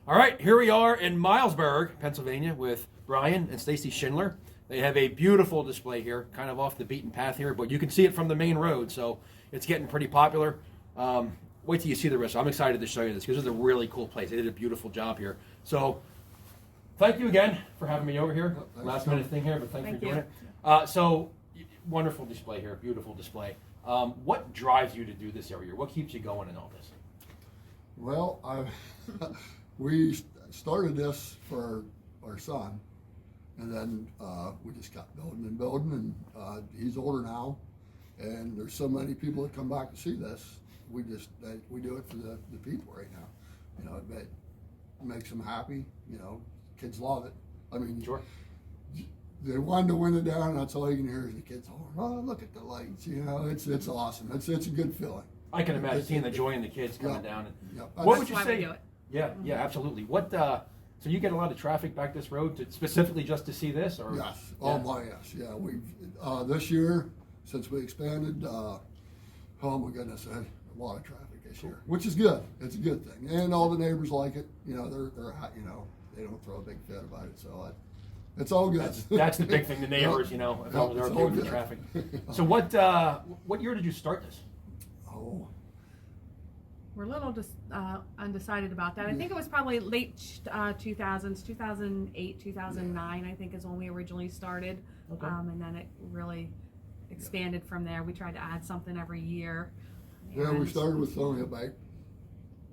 All right, here we are in Milesburg, Pennsylvania, with Brian and Stacy Schindler. They have a beautiful display here, kind of off the beaten path here, but you can see it from the main road, so it's getting pretty popular. Wait till you see the rest. I'm excited to show you this because this is a really cool place. They did a beautiful job here. So thank you again for having me over here. Last minute thing here, but thanks for doing it. So wonderful display here, beautiful display. What drives you to do this every year? What keeps you going in all this? Well, we started this for our son, and then we just kept building and building, and he's older now, and there's so many people that come back to see this. We do it for the people right now. You know, it makes them happy. You know, kids love it. I mean, Sure. They wind the window down, and that's all you can hear is the kids hollering, "Oh, look at the lights!" You know, it's awesome. It's a good feeling. I can imagine seeing the joy in the kids coming down. Yeah. What would you That's why say? we do it. Yeah, yeah, absolutely. What? So you get a lot of traffic back this road specifically just to see this, or? Yes. Yeah. Oh my yes. Yeah. We this year, since we expanded, oh my goodness, a lot of traffic this year, which is good. It's a good thing, and all the neighbors like it. You know, they're you know, they don't throw a big fit about it, so it's all good. That's the big thing. The neighbors, you know, if they're okay with the traffic. So what year did you start this? Oh. We're a little undecided about that. I think it was probably late 2000s, 2008, 2009, I think is when we originally started. Okay. And then it really expanded from there. We tried to add something every year. Yeah, we And started with only about,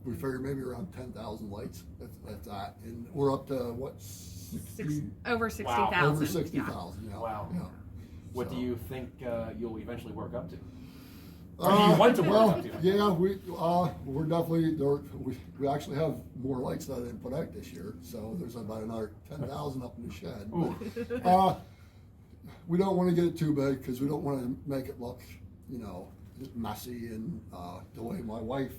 we figured maybe around 10,000 lights at that, and we're up to what? over 60,000. Over 60,000. Yeah. Wow. Yeah. What So- do you think you'll eventually work up to? Or do you want to work up to? Yeah, we're definitely we actually have more lights that I didn't put out this year, so there's about another 10,000 up in the shed. Ooh. We don't want to get it too big because we don't want to make it look, you know, messy, and the way my wife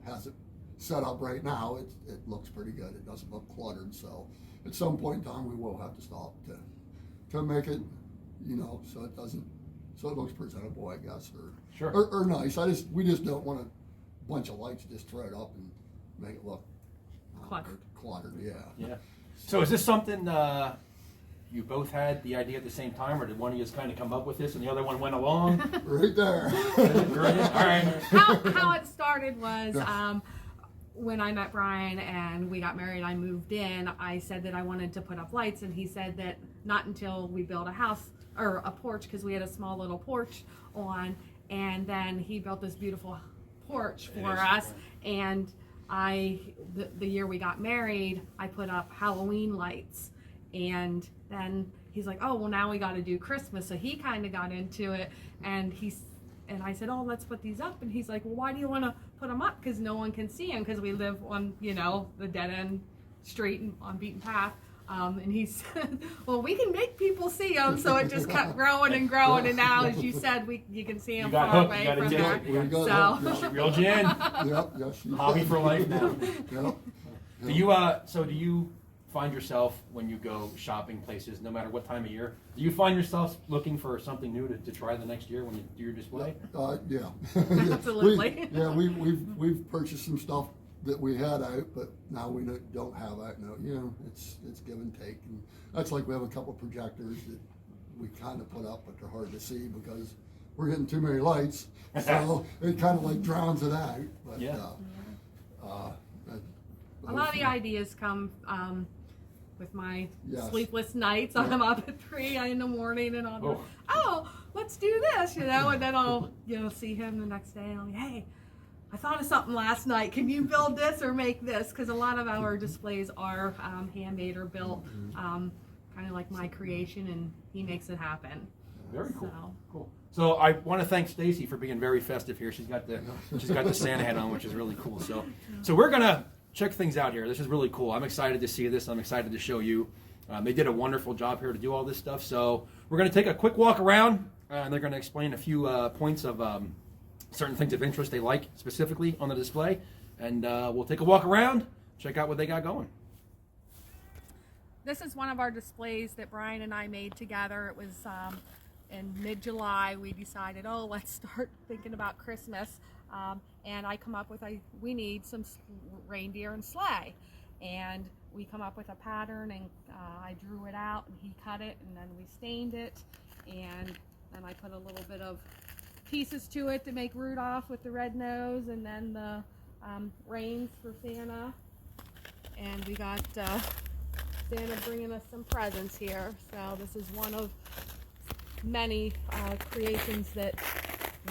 has it set up right now, it looks pretty good. It doesn't look cluttered, so at some point in time we will have to stop to make it, you know, so it doesn't. So it looks presentable, I guess, Sure. or nice. We just don't want a bunch of lights just thrown up and make it look Cluttered. Cluttered, yeah. Yeah. So is this something you both had the idea at the same time, or did one of you just kind of come up with this and the other one went along? Right there. Brilliant. All right. How it started was when I met Brian and we got married, I moved in, I said that I wanted to put up lights, and he said that not until we built a house or a porch, because we had a small little porch on, and then he built this beautiful porch for us. And the year we got married, I put up Halloween lights, and then he's like, oh, well, now we got to do Christmas. So he kind of got into it, and I said, oh, let's put these up. And he's like, well, why do you want to put them up? Because no one can see them, because we live on, you know, the dead end street and on beaten path. And he said, well, we can make people see them. So it just kept growing and growing. And now, as you said, you can see them far away from there. So Reeled you in. Yep, yes. Hobby for life now. Yep. Do you find yourself when you go shopping places, no matter what time of year, do you find yourself looking for something new to try the next year when you do your display? Yeah. Absolutely. We've purchased some stuff that we had out, but now we don't have out now. You know, it's give and take, and that's like we have a couple of projectors that we kind of put up, but they're hard to see because we're getting too many lights, so it kind of like drowns it out. But, Yeah. a lot of the ideas come with my Yes. sleepless nights. Yeah. I'm up at 3 in the morning, and I'll go, Oh. oh, let's do this, you know, and then I'll, you know, see him the next day, and I'll be, hey, I thought of something last night. Can you build this or make this? Because a lot of our displays are handmade or built, kind of like my creation, and he makes it happen. Very cool. So. Cool. So I want to thank Stacy for being very festive here. She's got the Santa hat on, which is really cool. So we're gonna check things out here. This is really cool. I'm excited to see this. I'm excited to show you. They did a wonderful job here to do all this stuff. So we're gonna take a quick walk around, and they're gonna explain a few points of certain things of interest they like specifically on the display, and we'll take a walk around, check out what they got going. This is one of our displays that Brian and I made together. It was in mid-July. We decided, oh, let's start thinking about Christmas. And I come up with, we need some reindeer and sleigh. and we come up with a pattern, and I drew it out and he cut it, and then we stained it, and then I put a little bit of pieces to it to make Rudolph with the red nose, and then the reins for Santa. And we got Santa bringing us some presents here. So this is one of many creations that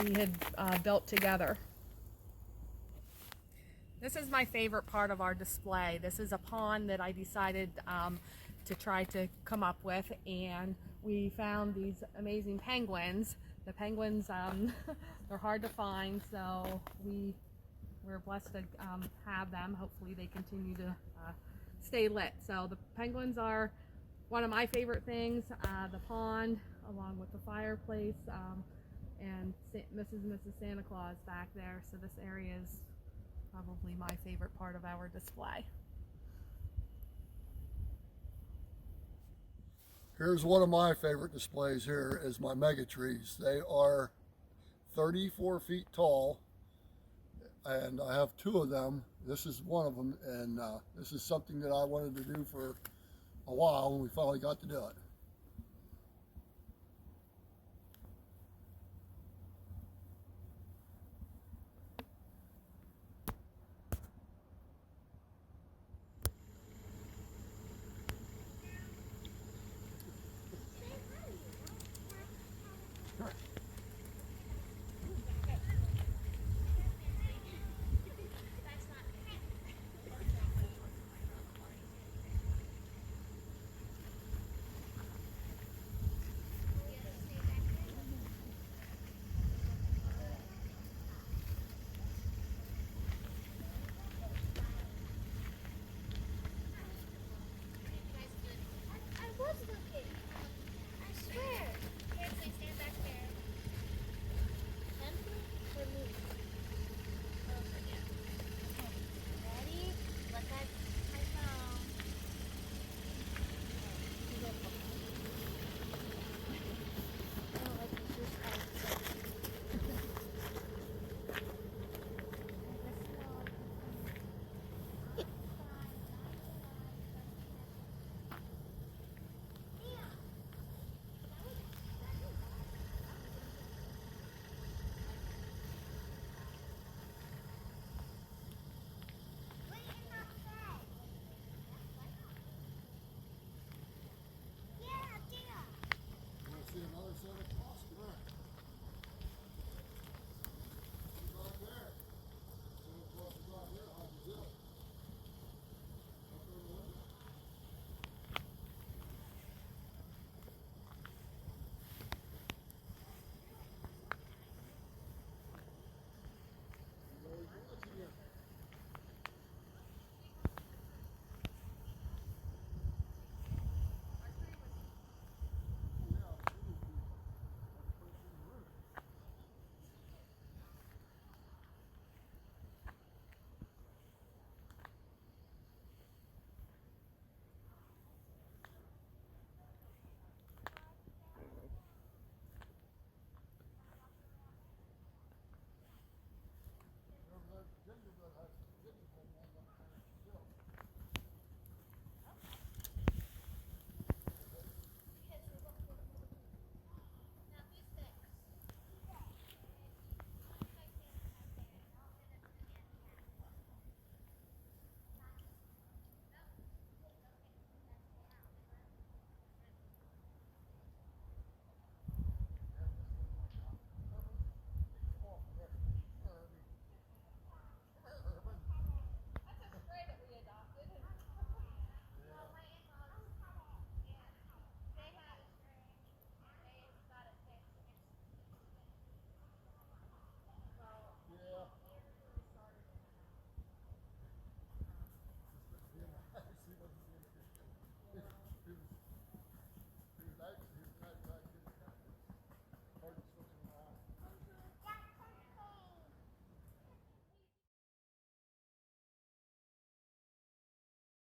we had built together. This is my favorite part of our display. This is a pond that I decided to try to come up with, and we found these amazing penguins. The penguins, they're hard to find, so we're blessed to have them. Hopefully they continue to stay lit. So the penguins are one of my favorite things. The pond, along with the fireplace, and Mrs. and Mrs. Santa Claus back there. So this area is probably my favorite part of our display. Here's one of my favorite displays here is my mega trees. They are 34 feet tall, and I have two of them. This is one of them, and this is something that I wanted to do for a while, and we finally got to do it.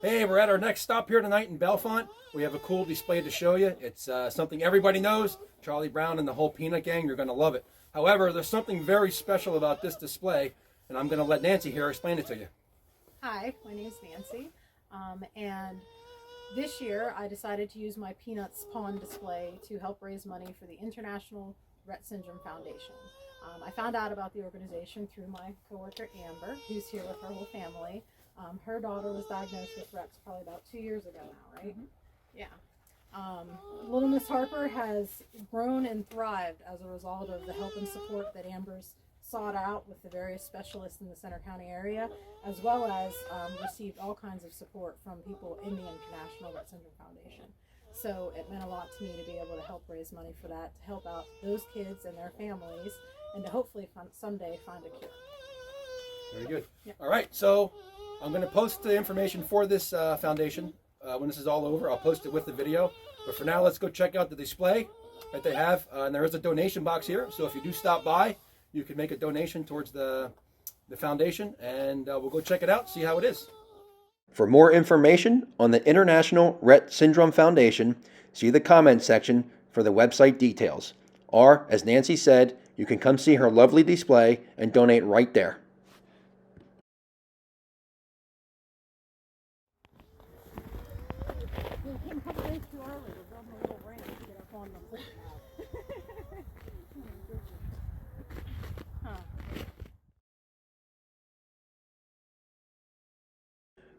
Hey, we're at our next stop here tonight in Bellefonte. We have a cool display to show you. It's something everybody knows. Charlie Brown and the whole Peanut Gang, you're going to love it. However, there's something very special about this display, and I'm going to let Nancy here explain it to you. Hi, my name is Nancy. And this year I decided to use my Peanuts Pond display to help raise money for the International Rett Syndrome Foundation. I found out about the organization through my coworker Amber, who's here with her whole family. Her daughter was diagnosed with Rett's probably about 2 years ago now, right? Mm-hmm. Yeah. Little Miss Harper has grown and thrived as a result of the help and support that Amber's sought out with the various specialists in the Center County area, as well as received all kinds of support from people in the International Rett Syndrome Foundation. So it meant a lot to me to be able to help raise money for that, to help out those kids and their families, and to hopefully someday find a cure. Very good. Yep. All right, so I'm going to post the information for this foundation. When this is all over, I'll post it with the video. But for now, let's go check out the display that they have. And there is a donation box here. So if you do stop by, you can make a donation towards the foundation. And we'll go check it out, see how it is. For more information on the International Rett Syndrome Foundation, see the comment section for the website details. Or, as Nancy said, you can come see her lovely display and donate right there.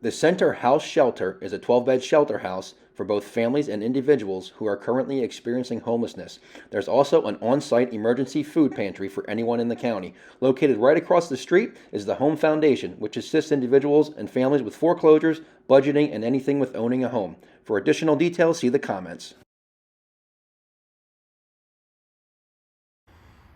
The Center House Shelter is a 12-bed shelter house for both families and individuals who are currently experiencing homelessness. There's also an on-site emergency food pantry for anyone in the county. Located right across the street is the Home Foundation, which assists individuals and families with foreclosures, budgeting, and anything with owning a home. For additional details, see the comments.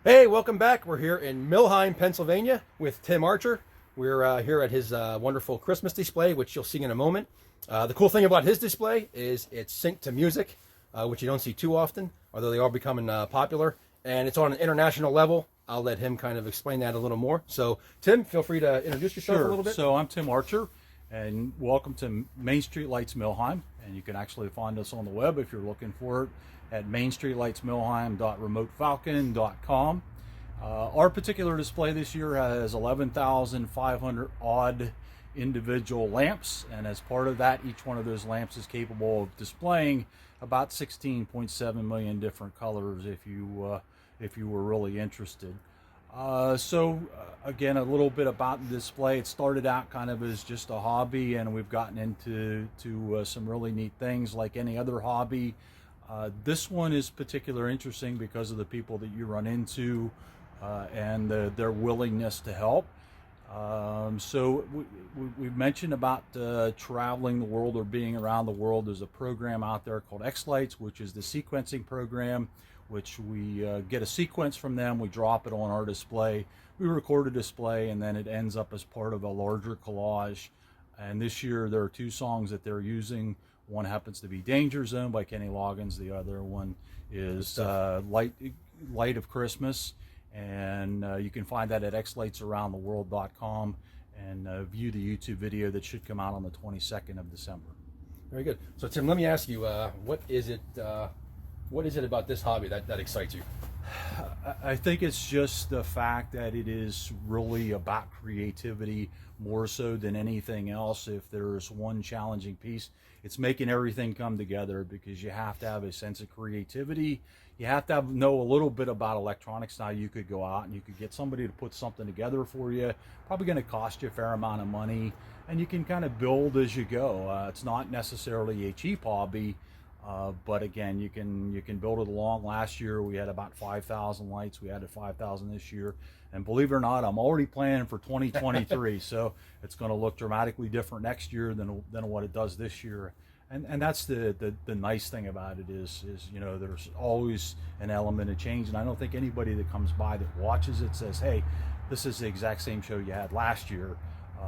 Hey, welcome back. We're here in Millheim, Pennsylvania with Tim Archer. We're here at his wonderful Christmas display, which you'll see in a moment. The cool thing about his display is it's synced to music, which you don't see too often, although they are becoming popular. And it's on an international level. I'll let him kind of explain that a little more. So, Tim, feel free to introduce yourself a little bit. So I'm Tim Archer, and welcome to Main Street Lights Millheim. And you can actually find us on the web if you're looking for it at mainstreetlightsmillheim.remotefalcon.com. Our particular display this year has 11,500 odd individual lamps, and as part of that, each one of those lamps is capable of displaying about 16.7 million different colors if you were really interested. Again, a little bit about the display. It started out kind of as just a hobby, and we've gotten into some really neat things like any other hobby. This one is particularly interesting because of the people that you run into and their willingness to help. We've mentioned about traveling the world or being around the world. There's a program out there called X-Lights, which is the sequencing program, which we get a sequence from them, we drop it on our display, we record a display, and then it ends up as part of a larger collage. And this year there are two songs that they're using. One happens to be Danger Zone by Kenny Loggins. The other one is Light of Christmas. And you can find that at xlightsaroundtheworld.com and view the YouTube video that should come out on the 22nd of December. Very good. So, Tim, let me ask you, what is it about this hobby that excites you? I think it's just the fact that it is really about creativity more so than anything else. If there's one challenging piece, it's making everything come together, because you have to have a sense of creativity. You have to know a little bit about electronics. Now, you could go out and you could get somebody to put something together for you. Probably going to cost you a fair amount of money, and you can kind of build as you go. It's not necessarily a cheap hobby. But again, you can build it along. Last year we had about 5,000 lights. We added 5,000 this year, and believe it or not, I'm already planning for 2023. So it's going to look dramatically different next year than what it does this year. And that's the nice thing about it is there's always an element of change. And I don't think anybody that comes by that watches it says, hey, this is the exact same show you had last year.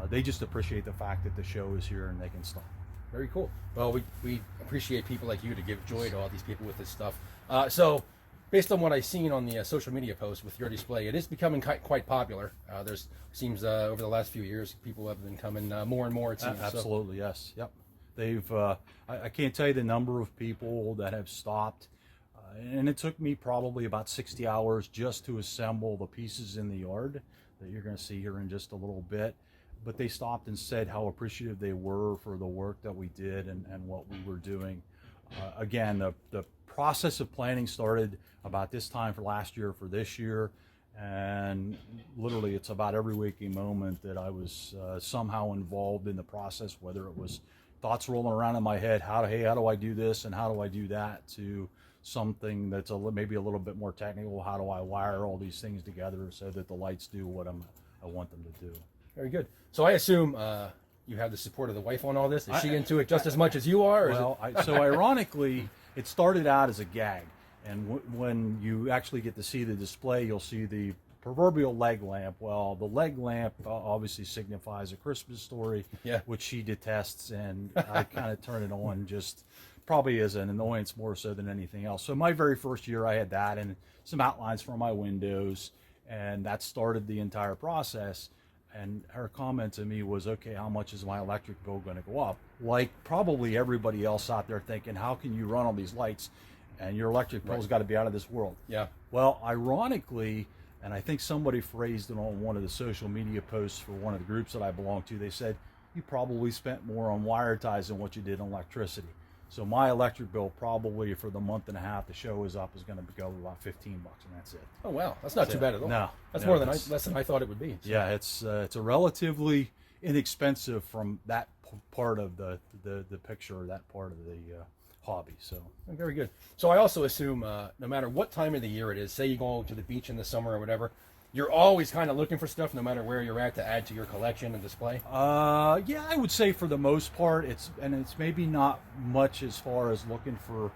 They just appreciate the fact that the show is here and they can stop. Very cool. Well, we appreciate people like you to give joy to all these people with this stuff. So, based on what I've seen on the social media posts with your display, it is becoming quite popular. There's seems over the last few years, people have been coming more and more. It seems. Absolutely, so. Yes, yep. They've. I can't tell you the number of people that have stopped, and it took me probably about 60 hours just to assemble the pieces in the yard that you're going to see here in just a little bit. but they stopped and said how appreciative they were for the work that we did and what we were doing. Again, the process of planning started about this time for last year for this year, and literally it's about every waking moment that I was somehow involved in the process, whether it was thoughts rolling around in my head, how do I do this and how do I do that, to something that's maybe a little bit more technical, how do I wire all these things together so that the lights do what I want them to do. Very good. So I assume you have the support of the wife on all this. Is she into it just as much as you are? Or So ironically, it started out as a gag, and when you actually get to see the display, you'll see the proverbial leg lamp. Well, the leg lamp obviously signifies A Christmas Story, Yeah. which she detests, and I kind of turn it on just probably as an annoyance more so than anything else. So my very first year, I had that and some outlines for my windows, and that started the entire process. And her comment to me was, okay, how much is my electric bill going to go up? Like probably everybody else out there thinking, how can you run all these lights and your electric bill's got to be out of this world? Yeah. Well, ironically, and I think somebody phrased it on one of the social media posts for one of the groups that I belong to, they said, you probably spent more on wire ties than what you did on electricity. So my electric bill probably for the month and a half the show is up is going to go about $15, and that's it. Oh wow, that's not too bad at all. No, that's no, more than less than I thought it would be. So. Yeah, it's a relatively inexpensive from that part of the picture, that part of the hobby. So Very good. So I also assume no matter what time of the year it is, say you go to the beach in the summer or whatever, you're always kind of looking for stuff no matter where you're at to add to your collection and display. Yeah, I would say for the most part, it's maybe not much as far as looking for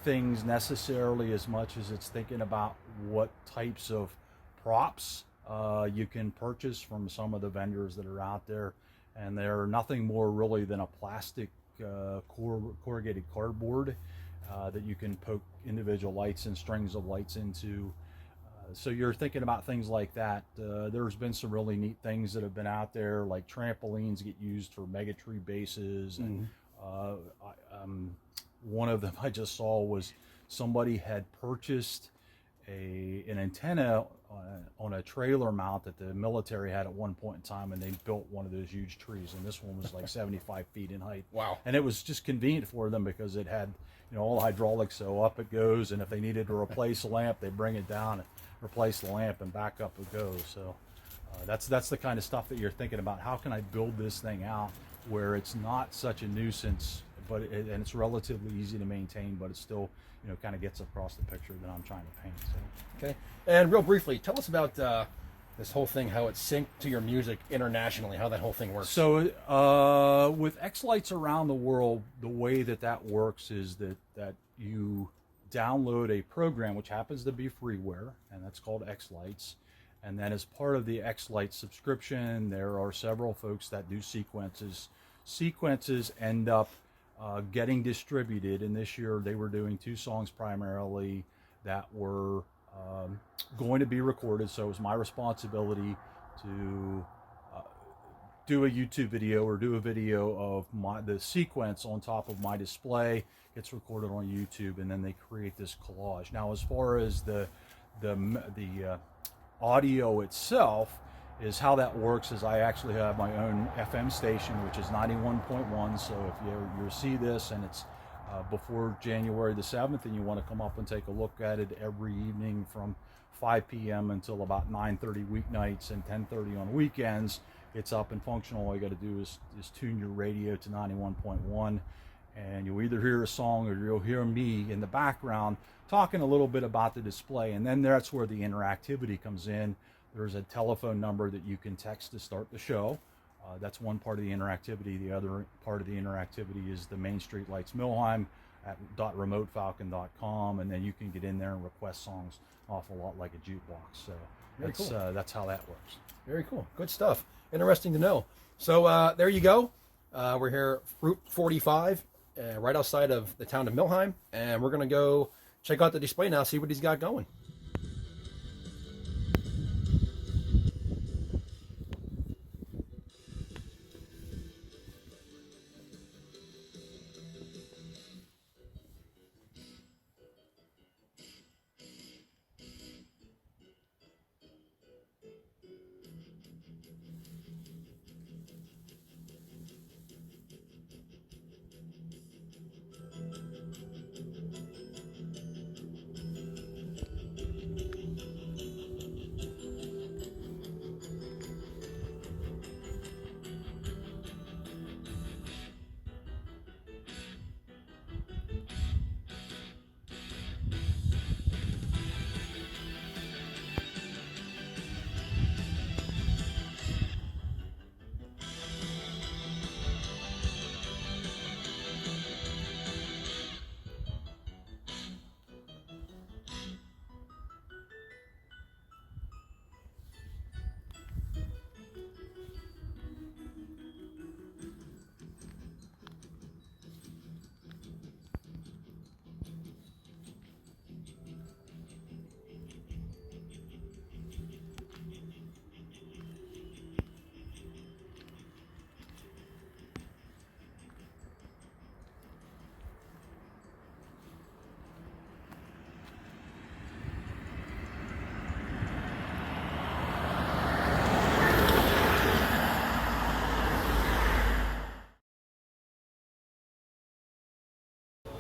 things necessarily as much as it's thinking about what types of props you can purchase from some of the vendors that are out there, and they're nothing more really than a plastic corrugated cardboard that you can poke individual lights and strings of lights into. So you're thinking about things like that. There's been some really neat things that have been out there, like trampolines get used for megatree bases. And one of them I just saw was somebody had purchased an antenna on a trailer mount that the military had at one point in time, and they built one of those huge trees, and this one was like 75 feet in height. Wow. And it was just convenient for them because it had, all the hydraulics, so up it goes, and if they needed to replace a lamp, they bring it down and replace the lamp, and back up it goes. So that's the kind of stuff that you're thinking about. How can I build this thing out where it's not such a nuisance, and it's relatively easy to maintain, but it still kind of gets across the picture that I'm trying to paint. So. Okay. And real briefly, tell us about this whole thing, how it's synced to your music internationally, how that whole thing works. So with X-Lights around the world, the way that works is that you download a program which happens to be freeware, and that's called X-Lights. And then as part of the X-Lights subscription, there are several folks that do sequences. Sequences end up getting distributed, and this year they were doing 2 songs primarily that were going to be recorded. So it was my responsibility to do a YouTube video or do a video of the sequence on top of my display. Gets recorded on YouTube, and then they create this collage. Now, as far as the audio itself, is how that works is I actually have my own FM station, which is 91.1. So if you see this and it's before January the 7th, and you want to come up and take a look at it every evening from 5 p.m. until about 9:30 weeknights and 10:30 on weekends, it's up and functional. All you got to do is tune your radio to 91.1, and you'll either hear a song or you'll hear me in the background talking a little bit about the display. And then that's where the interactivity comes in. There's a telephone number that you can text to start the show. That's one part of the interactivity. The other part of the interactivity is the Main Street Lights Millheim at .remotefalcon.com, and then you can get in there and request songs awful lot like a jukebox. So that's how that works. Very cool. Good stuff. Interesting to know. So there you go. We're here, Route 45, right outside of the town of Millheim, and we're going to go check out the display now, see what he's got going.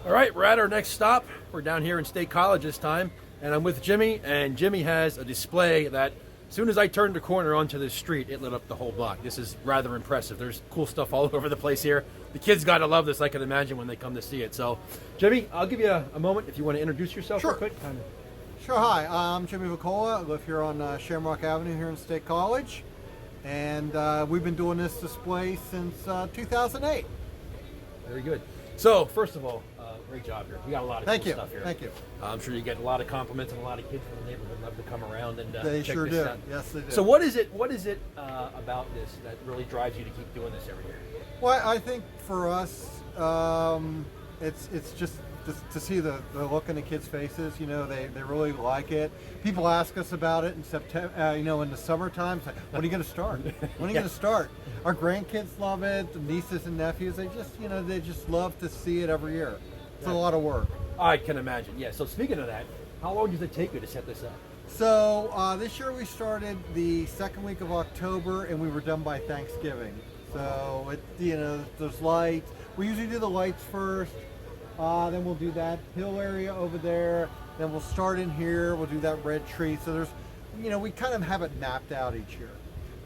All right, we're at our next stop. We're down here in State College this time, and I'm with Jimmy, and Jimmy has a display that as soon as I turned the corner onto this street, it lit up the whole block. This is rather impressive. There's cool stuff all over the place here. The kids got to love this, I can imagine, when they come to see it. So, Jimmy, I'll give you a moment if you want to introduce yourself Sure. real quick. Kind of. Sure, hi, I'm Jimmy Vicola. I live here on Shamrock Avenue here in State College. And we've been doing this display since 2008. Very good. So, first of all, great job here. We got a lot of Thank cool you. stuff here. Thank you. I'm sure you get a lot of compliments and a lot of kids from the neighborhood love to come around and They check sure this do. out. Yes, they do. So, what is it about this that really drives you to keep doing this every year? Well, I think for us, it's just to see the look in the kids' faces. You know, they really like it. People ask us about it in September. You know, in the summertime, it's like, when are you going to start? When are you going to start? Our grandkids love it. The nieces and nephews, they just love to see it every year. It's a lot of work. I can imagine. Yeah. So, speaking of that, how long does it take you to set this up? So this year we started the second week of October, and we were done by Thanksgiving. So there's lights. We usually do the lights first. Then we'll do that hill area over there. Then we'll start in here. We'll do that red tree. So there's, we kind of have it mapped out each year.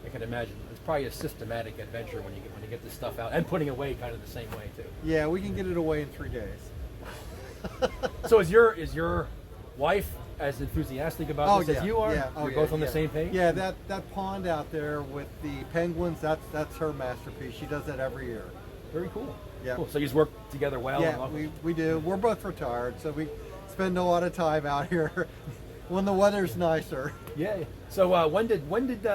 I can imagine. It's probably a systematic adventure when you get this stuff out, and putting away kind of the same way too. Yeah, we can get it away in 3 days. So is your wife as enthusiastic about this as you are? Yeah. You're both on the same page? Yeah, that pond out there with the penguins, that's her masterpiece. She does that every year. Very cool. Yeah. Cool. So you just work together well? Yeah, we do. We're both retired, so we spend a lot of time out here when the weather's nicer. Yeah. So when did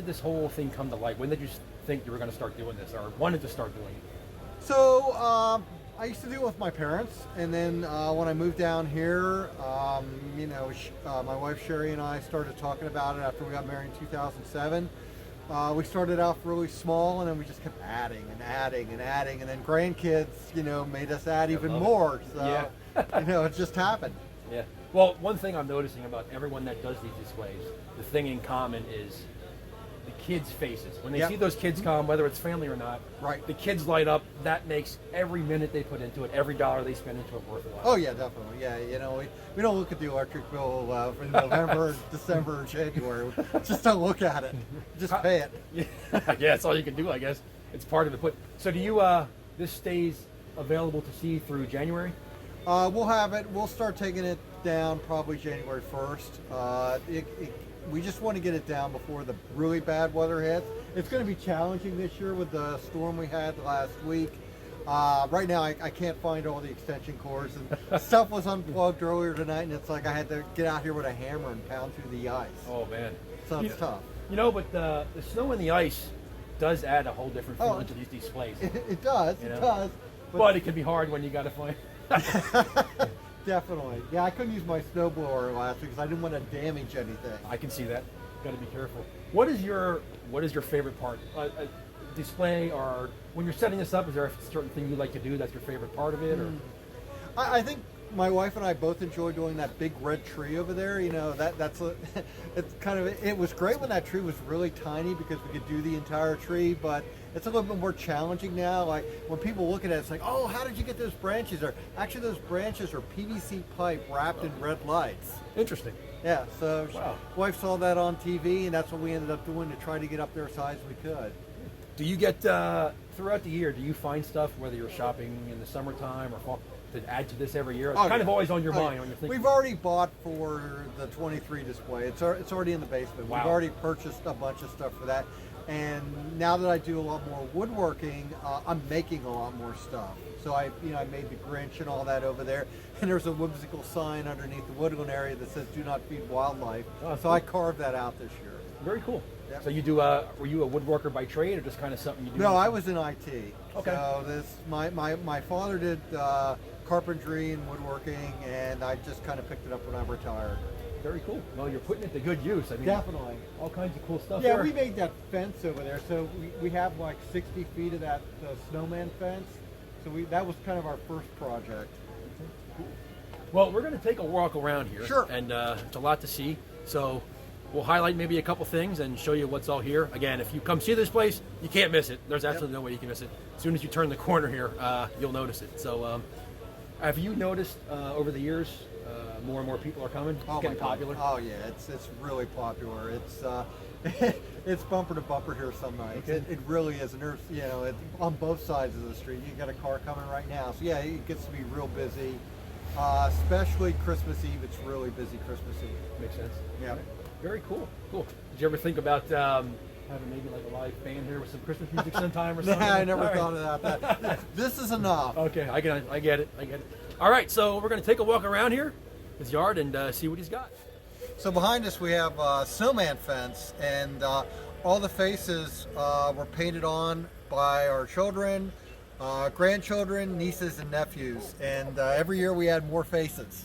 this whole thing come to light? When did you think you were going to start doing this, or wanted to start doing it? So I used to do it with my parents, and then when I moved down here, my wife Sherry and I started talking about it after we got married in 2007. We started off really small, and then we just kept adding and adding and adding, and then grandkids, made us add even more. So, yeah. it just happened. Yeah. Well, one thing I'm noticing about everyone that does these displays, the thing in common is the kids' faces. When they see those kids come, whether it's family or not, Right. the kids light up. That makes every minute they put into it, every dollar they spend into it worthwhile. Oh yeah, definitely. Yeah, we don't look at the electric bill for November, December, or January. Just don't look at it. Just pay it. Yeah, that's all you can do, I guess. It's part of the put. So do you? This stays available to see through January? We'll have it. We'll start taking it down probably January 1st. We just want to get it down before the really bad weather hits. It's going to be challenging this year with the storm we had last week. Right now, I can't find all the extension cords, and stuff was unplugged earlier tonight, and it's like I had to get out here with a hammer and pound through the ice. Oh man, So it's tough. But the snow and the ice does add a whole different feeling Oh, to these displays. It does. You know? It does. But it can be hard when you got to find. Definitely. Yeah, I couldn't use my snowblower last week because I didn't want to damage anything. I can see that. Got to be careful. What is your favorite part? A display, or when you're setting this up, is there a certain thing you like to do that's your favorite part of it? Or I think my wife and I both enjoy doing that big red tree over there. It was great when that tree was really tiny because we could do the entire tree, but it's a little bit more challenging now. Like when people look at it, it's like, oh, how did you get those branches? Or actually, those branches are PVC pipe wrapped in red lights. Interesting. Yeah, so Wow. wife saw that on TV, and that's what we ended up doing to try to get up there as high as we could. Do you get throughout the year? Do you find stuff whether you're shopping in the summertime or fall to add to this every year? It's kind of always on your mind when you're thinking. We've already bought for the 23 display. It's already in the basement. Wow. We've already purchased a bunch of stuff for that. And now that I do a lot more woodworking, I'm making a lot more stuff. So I made the Grinch and all that over there. And there's a whimsical sign underneath the woodland area that says "Do not feed wildlife." Oh, so cool. I carved that out this year. Very cool. Yep. So you do? Were you a woodworker by trade, or just kind of something you do? No, I was in IT. Okay. So my father did carpentry and woodworking, and I just kind of picked it up when I retired. Very cool. Well, you're putting it to good use. I mean, Definitely. all kinds of cool stuff. Yeah, there. we made that fence over there. So we have like 60 feet of that snowman fence. So that was kind of our first project. Well, we're going to take a walk around here. Sure. And it's a lot to see. So we'll highlight maybe a couple things and show you what's all here. Again, if you come see this place, you can't miss it. There's absolutely no way you can miss it. As soon as you turn the corner here, you'll notice it. So Have you noticed over the years more and more people are coming? It's getting popular. Oh yeah, it's really popular. It's it's bumper to bumper here some nights. Okay. It really is, and there's on both sides of the street. You got a car coming right now, so yeah, it gets to be real busy. Especially Christmas Eve, it's really busy Christmas Eve. Makes sense. Yeah. Very cool. Cool. Did you ever think about having maybe like a live band here with some Christmas music sometime or something? Nah, I never All right. thought about that. This is enough. Okay, I get it. All right, so we're gonna take a walk around here, his yard, and see what he's got. So behind us we have a snowman fence, and all the faces were painted on by our children, grandchildren, nieces, and nephews. And every year we add more faces.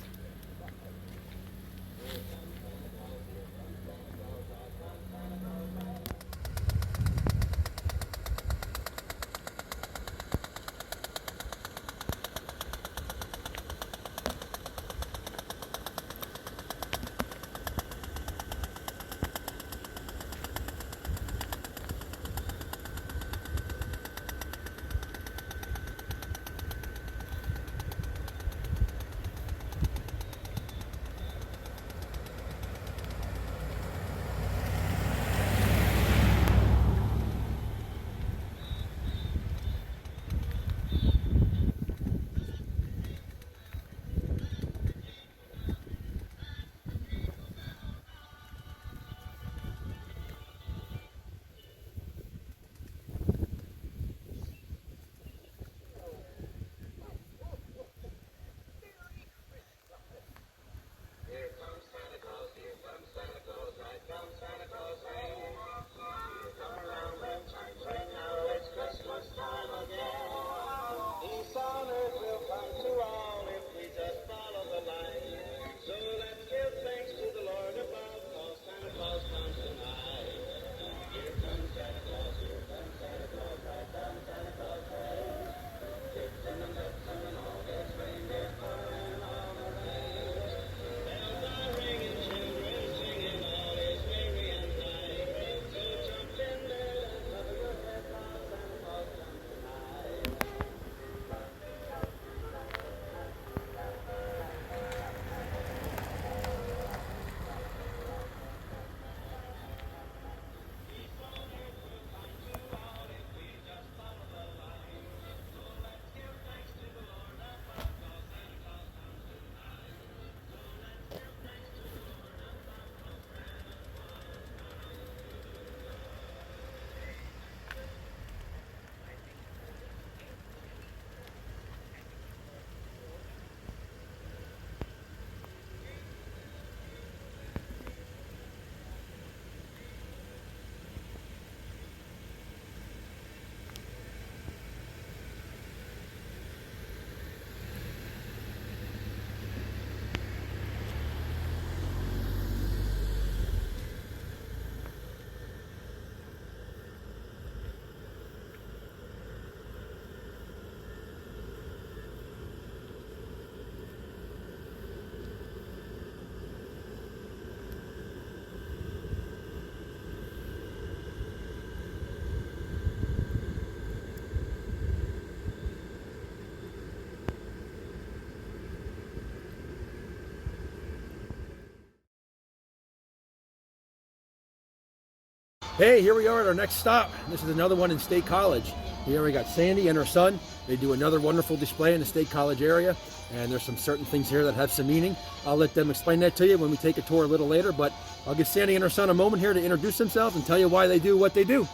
Hey, here we are at our next stop. This is another one in State College. Here we got Sandy and her son. They do another wonderful display in the State College area, and there's some certain things here that have some meaning. I'll let them explain that to you when we take a tour a little later, but I'll give Sandy and her son a moment here to introduce themselves and tell you why they do what they do.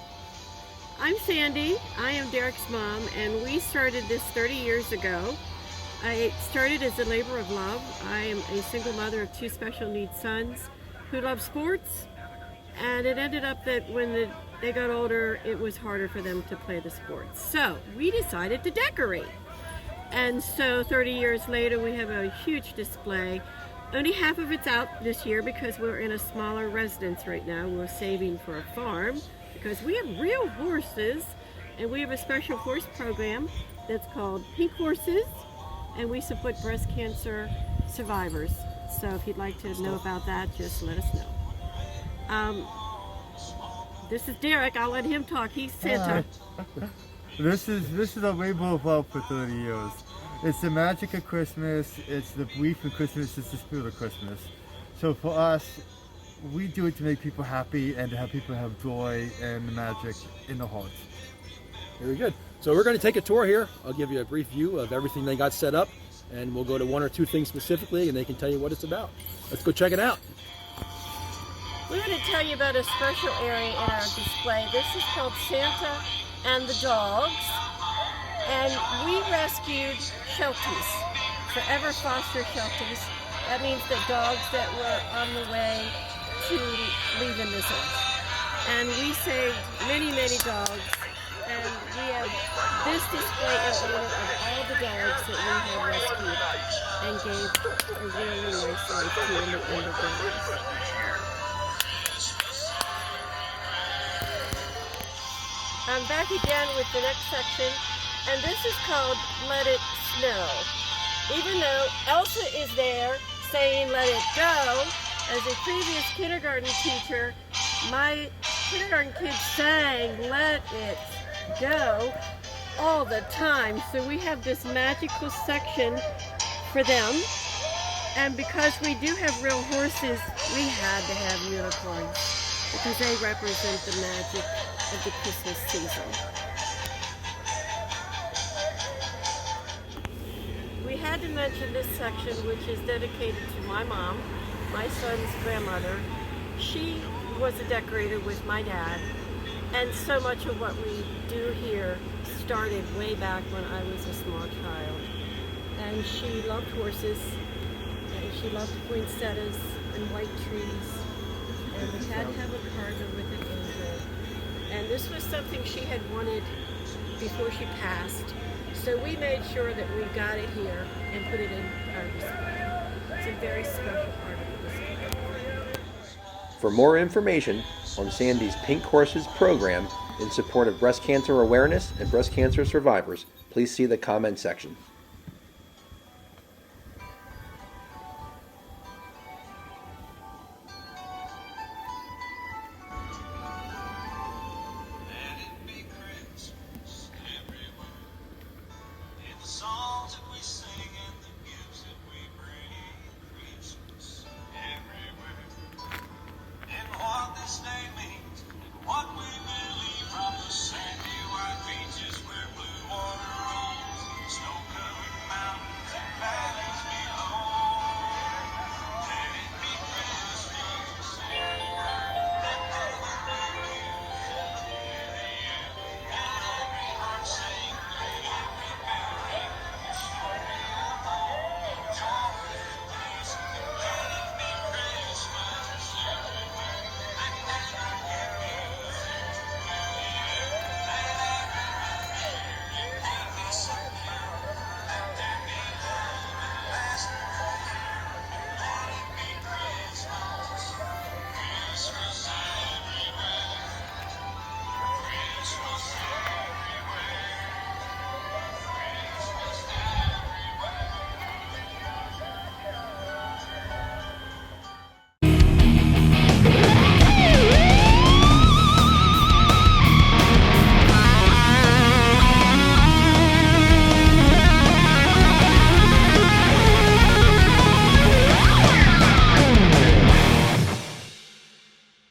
I'm Sandy. I am Derek's mom, and we started this 30 years ago. I started as a labor of love. I am a single mother of 2 special needs sons who love sports, and it ended up that when they got older, it was harder for them to play the sports. So we decided to decorate. And so 30 years later, we have a huge display. Only half of it's out this year because we're in a smaller residence right now. We're saving for a farm because we have real horses, and we have a special horse program that's called Pink Horses, and we support breast cancer survivors. So if you'd like to know about that, just let us know. This is Derek. I'll let him talk. He's Santa. This is a labor of love for 30 years. It's the magic of Christmas. It's the belief in Christmas. It's the spirit of Christmas. So for us, we do it to make people happy and to have people have joy and the magic in their hearts. Very good. So we're going to take a tour here. I'll give you a brief view of everything they got set up, and we'll go to one or two things specifically, and they can tell you what it's about. Let's go check it out. We're going to tell you about a special area in our display. This is called Santa and the Dogs. And we rescued shelties, forever foster shelties. That means the dogs that were on the way to leaving this earth. And we saved many, many dogs. And we have this display in honor of all the dogs that we have rescued and gave a really nice life to in the end of their lives. I'm back again with the next section, and this is called Let It Snow. Even though Elsa is there saying let it go, as a previous kindergarten teacher, my kindergarten kids sang let it go all the time. So we have this magical section for them. And because we do have real horses, we had to have unicorns because they represent the magic of the Christmas season. We had to mention this section, which is dedicated to my mom, my son's grandmother. She was a decorator with my dad, and so much of what we do here started way back when I was a small child. And she loved horses, and she loved poinsettias and white trees, and we had to have a cardinal with an angel. And this was something she had wanted before she passed. So we made sure that we got it here and put it in our display. It's a very special part of the display. For more information on Sandy's Pink Horses program in support of breast cancer awareness and breast cancer survivors, please see the comment section.